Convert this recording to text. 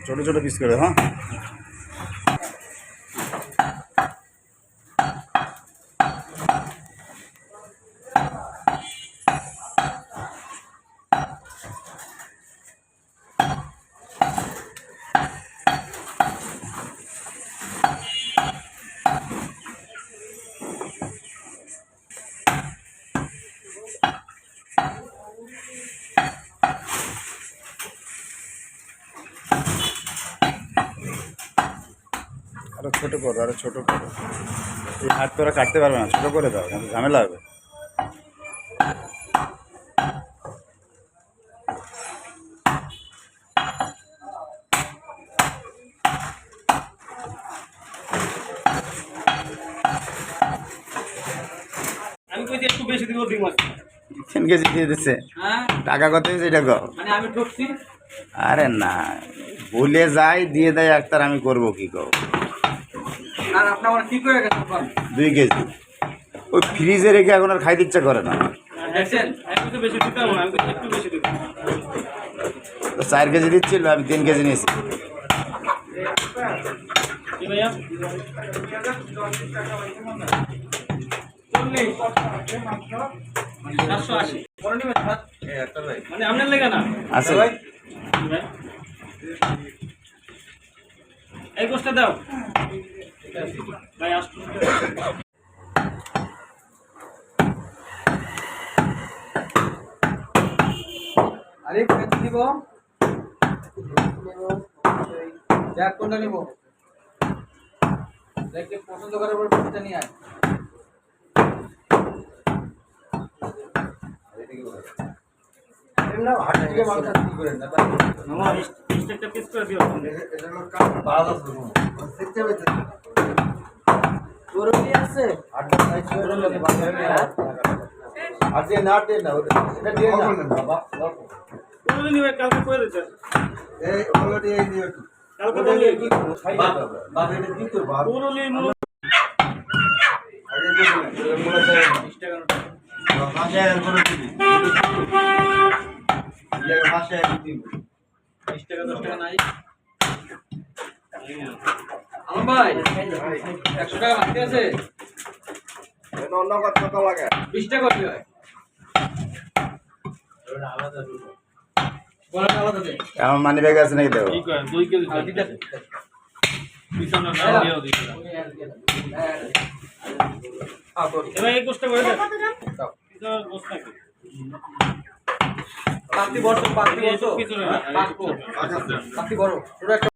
ছোটো ছোটো পিস করে, হ্যাঁ। আরো ছোটো করো, আরো ছোটো করো। এই হাত তোরা কাটতে পারবে না, ছোটো করে দাও, কিন্তু ঝামেলা হবে। আমি কইছি একটু বেশি দিব 2 মাস 3 কেজি দিয়ে দিচ্ছে। টাকা কত হয়েছে এটা কও? মানে আমি ঠকছি। আরে না, ভুলে যাই দিয়ে দেয় আক্তার, আমি করবো কি কও? আর আপনি আমার কি করে গেছেন? 2 কেজি ওই ফ্রিজে রেখে এখন আর খাইতে ইচ্ছা করে না। দেখছেন একটু তো বেশি দিতে হবে, আমি কইছি একটু বেশি দিব। তো 4 কেজি দিচ্ছিল, আমি 3 কেজি নিয়েছি। কি ভাইয়া? মানে 780 পরে নিবেন ভাত। মানে আপনার লেগে না আছে ভাই। এই গোষ্ঠটা দাও ভাই। আসুন আরে কত দিব? যা কোনটা নিব? দেখে পছন্দ করার পর কোনটা নিয়ে আয়। এমন হাট থেকে মাল কাটি করেন না। মামা স্টেকটা পিস করে দিও। এটা লোক কাজ বাজ আছে। সেটা বেঁচে গরুলি আছে 8 টাকা করে লাগে বাজারে। আজ না দে না এটা দিয়ে না বাবা। গরুলি নিবে কালকে কই দিতে। এই অলরেডি এই নিয়ে কালকে বলে কি খাই বাবা বাবা এটা কি করব? গরুলি মূল আগে দিয়ে মূল 20 টাকা নোট মাসে করে দিবি। ইয়া মাসে দিবি 20 টাকা 10 টাকা নাই। আলম ভাই 100 টাকা বাকি আছে। এটা অন্য কত লাগে? 20 টাকা কি হয়? ওটা আলাদা দিব। বড় আলাদা দে। আমার মানি ব্যাগ আছে নাকি দেখো? ঠিক আছে 2 কেজি দিতে আছে। পিছনে না দিও দিতে। এবার এই গোষ্ঠটা করে দাও। পিছনে গোষ্ঠ নাকি? পাতি বড় পিছনে পাতি বড়।